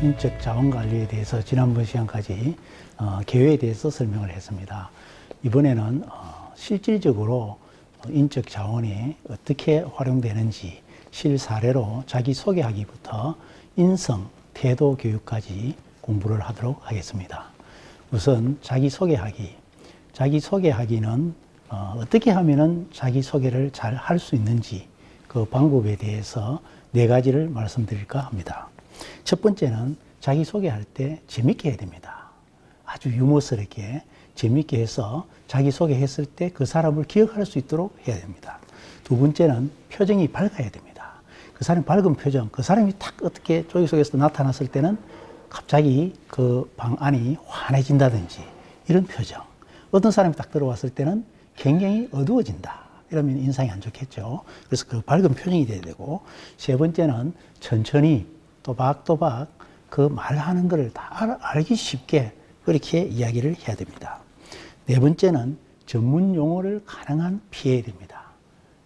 인적 자원 관리에 대해서 지난번 시간까지 개요에 대해서 설명을 했습니다. 이번에는 실질적으로 인적 자원이 어떻게 활용되는지 실사례로 자기소개하기부터 인성, 태도 교육까지 공부를 하도록 하겠습니다. 우선 자기소개하기. 자기소개하기는 어떻게 하면 자기소개를 잘 할 수 있는지 그 방법에 대해서 4가지를 말씀드릴까 합니다. 첫 번째는 자기소개할 때 재밌게 해야 됩니다. 아주 유머스럽게 재밌게 해서 자기소개했을 때 그 사람을 기억할 수 있도록 해야 됩니다. 두 번째는 표정이 밝아야 됩니다. 그 사람의 밝은 표정, 그 사람이 딱 어떻게 조기 속에서 나타났을 때는 갑자기 그 방 안이 환해진다든지 이런 표정. 어떤 사람이 딱 들어왔을 때는 굉장히 어두워진다. 이러면 인상이 안 좋겠죠. 그래서 그 밝은 표정이 돼야 되고, 세 번째는 천천히 또박또박 그 말하는 것을 다 알기 쉽게 그렇게 이야기를 해야 됩니다. 네 번째는 전문 용어를 가능한 피해야 됩니다.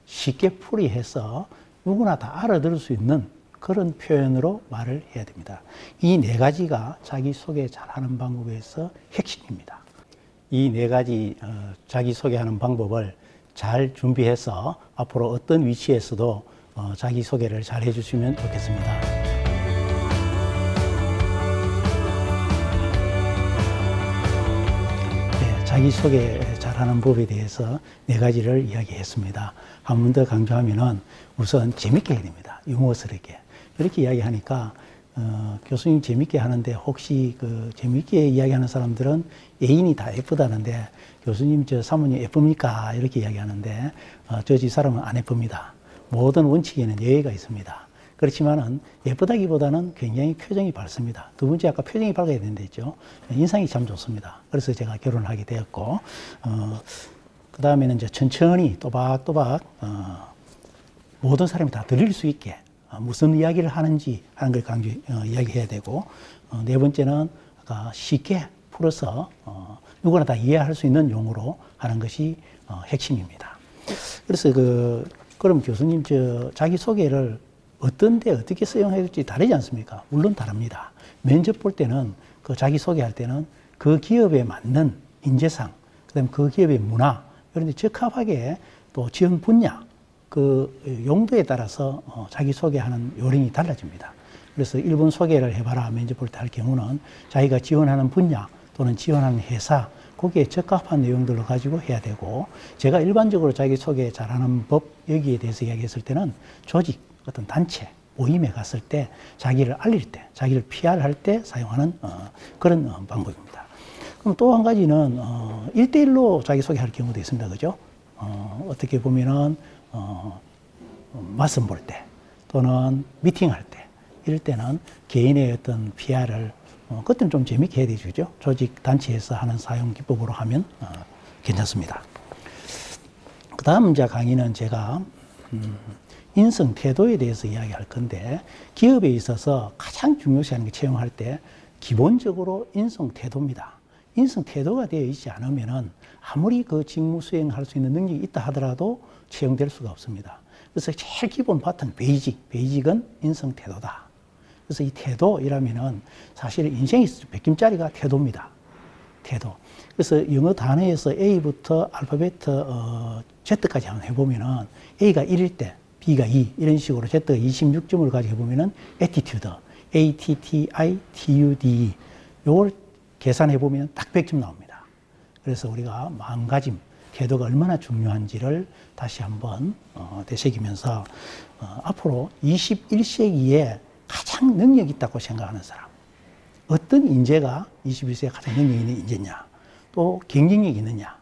쉽게 풀이해서 누구나 다 알아들을 수 있는 그런 표현으로 말을 해야 됩니다. 이 4가지가 자기소개 잘하는 방법에서 핵심입니다. 이 4가지 자기소개하는 방법을 잘 준비해서 앞으로 어떤 위치에서도 자기소개를 잘 해주시면 좋겠습니다. 네, 자기소개 잘하는 법에 대해서 4가지를 이야기했습니다. 한 번 더 강조하면은 우선 재밌게 해야 됩니다. 유머스럽게. 이렇게 이야기하니까 교수님 재밌게 하는데 혹시 그 재밌게 이야기하는 사람들은 애인이 다 예쁘다는데 교수님 저 사모님 예쁩니까? 이렇게 이야기하는데 저 집 사람은 안 예쁩니다. 모든 원칙에는 예외가 있습니다. 그렇지만은 예쁘다기보다는 굉장히 표정이 밝습니다. 두 번째 아까 표정이 밝아야 된다 했죠. 인상이 참 좋습니다. 그래서 제가 결혼을 하게 되었고 그 다음에는 이제 천천히 또박또박 모든 사람이 다 들릴 수 있게 무슨 이야기를 하는지 하는 걸 이야기해야 되고, 네 번째는 아까 쉽게 풀어서 누구나 다 이해할 수 있는 용어로 하는 것이 핵심입니다. 그래서 그럼 교수님 자기소개를 어떤 데 어떻게 사용해야 될지 다르지 않습니까? 물론 다릅니다. 면접 볼 때는 그 자기소개할 때는 그 기업에 맞는 인재상, 그다음에 그 기업의 문화, 그런데 적합하게 또 지원 분야, 그 용도에 따라서 자기소개하는 요령이 달라집니다. 그래서 1번 소개를 해봐라 면접 볼 때 할 경우는 자기가 지원하는 분야 또는 지원하는 회사 거기에 적합한 내용들을 가지고 해야 되고, 제가 일반적으로 자기소개 잘하는 법 여기에 대해서 이야기했을 때는 조직, 어떤 단체, 모임에 갔을 때 자기를 알릴 때, 자기를 PR할 때 사용하는 그런 방법입니다. 그럼 또 한 가지는 1대1로 자기소개할 경우도 있습니다. 그죠? 어떻게 보면은 맞선 볼 때 또는 미팅할 때 이럴 때는 개인의 어떤 PR을 그때는 좀 재밌게 해야 되죠. 조직 단체에서 하는 사용 기법으로 하면 괜찮습니다. 그 다음 이제 강의는 제가 인성 태도에 대해서 이야기할 건데, 기업에 있어서 가장 중요시하는 게 채용할 때 기본적으로 인성 태도입니다. 인성 태도가 되어 있지 않으면은 아무리 그 직무 수행할 수 있는 능력이 있다 하더라도 채용될 수가 없습니다. 그래서 제일 기본 바탕 베이직은 인성 태도다. 그래서 이 태도이라면은 사실 인생에 있어서 100점짜리가 태도입니다. 태도. 그래서 영어 단어에서 A부터 알파벳 Z까지 한번 해보면은 A가 1일 때, B가 2 이런 식으로 Z가 26점을 가지고 해보면은 attitude, A-T-T-I-T-U-D-E 요걸 계산해보면 딱 100점 나옵니다. 그래서 우리가 마음가짐, 태도가 얼마나 중요한지를 다시 한번 되새기면서 앞으로 21세기에 가장 능력 있다고 생각하는 사람, 어떤 인재가 21세기에 가장 능력 있는 인재냐, 또 경쟁력이 있느냐,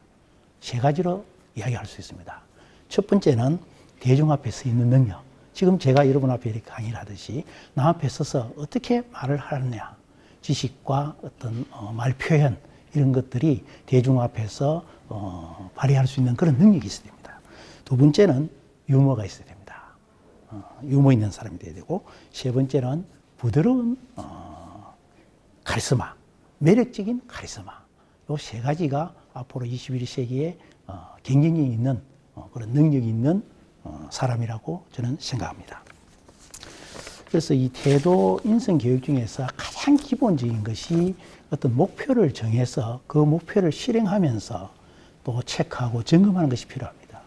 3가지로 이야기할 수 있습니다. 첫 번째는 대중 앞에 서 있는 능력. 지금 제가 여러분 앞에 이렇게 강의를 하듯이 나 앞에 서서 어떻게 말을 하느냐, 지식과 어떤 말 표현 이런 것들이 대중 앞에서 발휘할 수 있는 그런 능력이 있어야 됩니다. 두 번째는 유머가 있어야 됩니다. 유머 있는 사람이 돼야 되고, 세 번째는 부드러운 카리스마, 매력적인 카리스마. 이 3가지가 앞으로 21세기에 경쟁력이 있는 그런 능력이 있는 사람이라고 저는 생각합니다. 그래서 이 태도 인성 교육 중에서 가장 기본적인 것이 어떤 목표를 정해서 그 목표를 실행하면서 또 체크하고 점검하는 것이 필요합니다.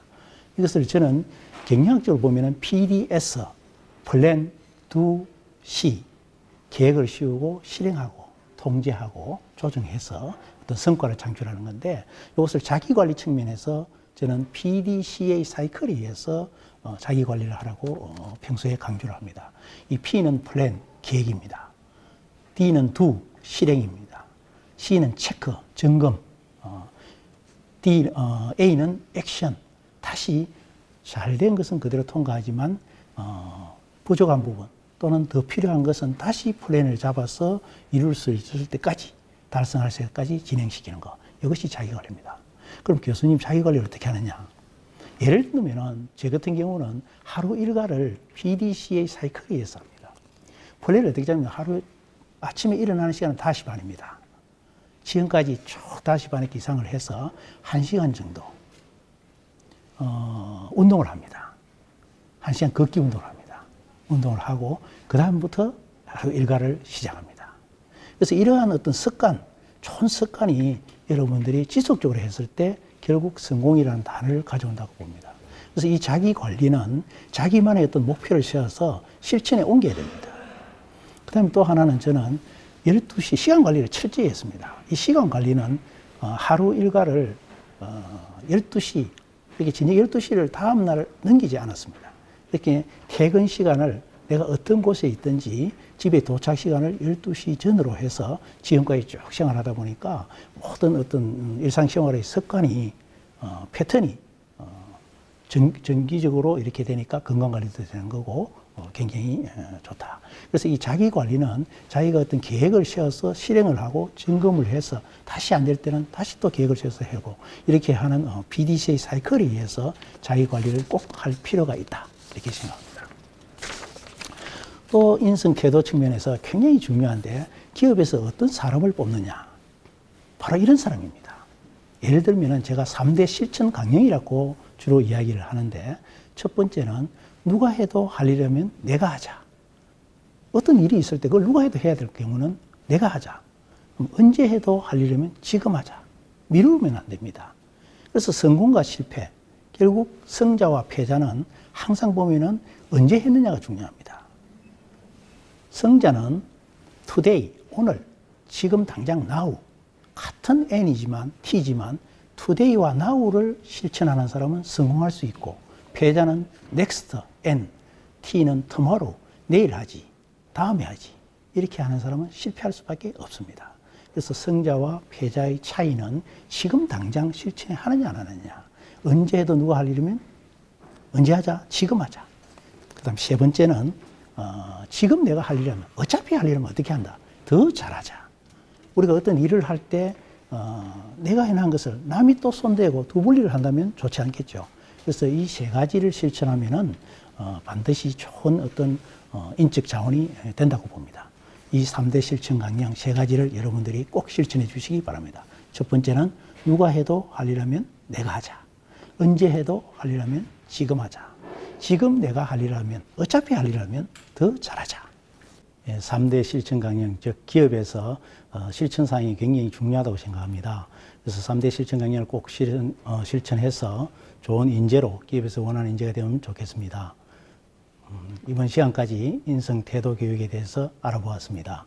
이것을 저는 경영학적으로 보면은 PDS, Plan, Do, See, 계획을 세우고 실행하고 통제하고 조정해서 어떤 성과를 창출하는 건데, 이것을 자기관리 측면에서 저는 PDCA 사이클에 의해서 자기관리를 하라고 평소에 강조를 합니다. 이 P는 플랜, 계획입니다. D는 do, 실행입니다. C는 체크, 점검, A는 액션, 다시 잘된 것은 그대로 통과하지만 부족한 부분 또는 더 필요한 것은 다시 플랜을 잡아서 이룰 수 있을 때까지, 달성할 때까지 진행시키는 것. 이것이 자기관리입니다. 그럼 교수님 자기관리를 어떻게 하느냐? 예를 들면 제 같은 경우는 하루 일과를 PDCA 사이클에 의해서 합니다. 플랜을 어떻게 잡냐면 하루 아침에 일어나는 시간은 5시 반입니다. 지금까지 쭉 5시 반에 기상을 해서 1시간 정도 운동을 합니다. 1시간 걷기 운동을 합니다. 운동을 하고 그 다음부터 하루 일과를 시작합니다. 그래서 이러한 어떤 습관, 좋은 습관이 여러분들이 지속적으로 했을 때 결국 성공이라는 단어를 가져온다고 봅니다. 그래서 이 자기 관리는 자기만의 어떤 목표를 세워서 실천에 옮겨야 됩니다. 그 다음에 또 하나는 저는 12시 시간 관리를 철저히 했습니다. 이 시간 관리는 하루 일과를 12시, 이렇게 저녁 12시를 다음날 넘기지 않았습니다. 이렇게 퇴근 시간을 내가 어떤 곳에 있든지 집에 도착 시간을 12시 전으로 해서 지금까지 쭉 생활하다 보니까 모든 어떤 일상생활의 습관이, 패턴이 정기적으로 이렇게 되니까 건강관리도 되는 거고 굉장히 좋다. 그래서 이 자기관리는 자기가 어떤 계획을 세워서 실행을 하고 점검을 해서 다시 안 될 때는 다시 또 계획을 세워서 하고 이렇게 하는 PDCA 사이클에 의해서 자기관리를 꼭 할 필요가 있다. 이렇게 생각합니다. 또 인성 태도 측면에서 굉장히 중요한데, 기업에서 어떤 사람을 뽑느냐, 바로 이런 사람입니다. 예를 들면 제가 3대 실천 강령이라고 주로 이야기를 하는데, 첫 번째는 누가 해도 하려면 내가 하자. 어떤 일이 있을 때 그걸 누가 해도 해야 될 경우는 내가 하자. 그럼 언제 해도 하려면 지금 하자. 미루면 안 됩니다. 그래서 성공과 실패, 결국 성자와 패자는 항상 보면은 언제 했느냐가 중요합니다. 성자는 today, 오늘, 지금 당장 now, 같은 N이지만 T지만 today와 now를 실천하는 사람은 성공할 수 있고, 패자는 next, N, T는 tomorrow, 내일 하지, 다음에 하지, 이렇게 하는 사람은 실패할 수밖에 없습니다. 그래서 성자와 패자의 차이는 지금 당장 실천하느냐 안 하느냐. 언제 해도 누가 하려면 언제 하자, 지금 하자. 그 다음 세 번째는 지금 내가 하려면, 어차피 하려면 어떻게 한다? 더 잘하자. 우리가 어떤 일을 할 때 내가 해놓은 것을 남이 또 손대고 두 분리를 한다면 좋지 않겠죠. 그래서 이 세 가지를 실천하면은 반드시 좋은 어떤 인적 자원이 된다고 봅니다. 이 3대 실천 강령 세 가지를 여러분들이 꼭 실천해 주시기 바랍니다. 첫 번째는 누가 해도 하려면 내가 하자. 언제 해도 하려면 지금 하자. 지금 내가 하려면, 어차피 하려면 더 잘하자. 3대 실천 강령, 즉 기업에서 실천사항이 굉장히 중요하다고 생각합니다. 그래서 3대 실천 강령을 꼭 실천해서 좋은 인재로, 기업에서 원하는 인재가 되면 좋겠습니다. 이번 시간까지 인성 태도 교육에 대해서 알아보았습니다.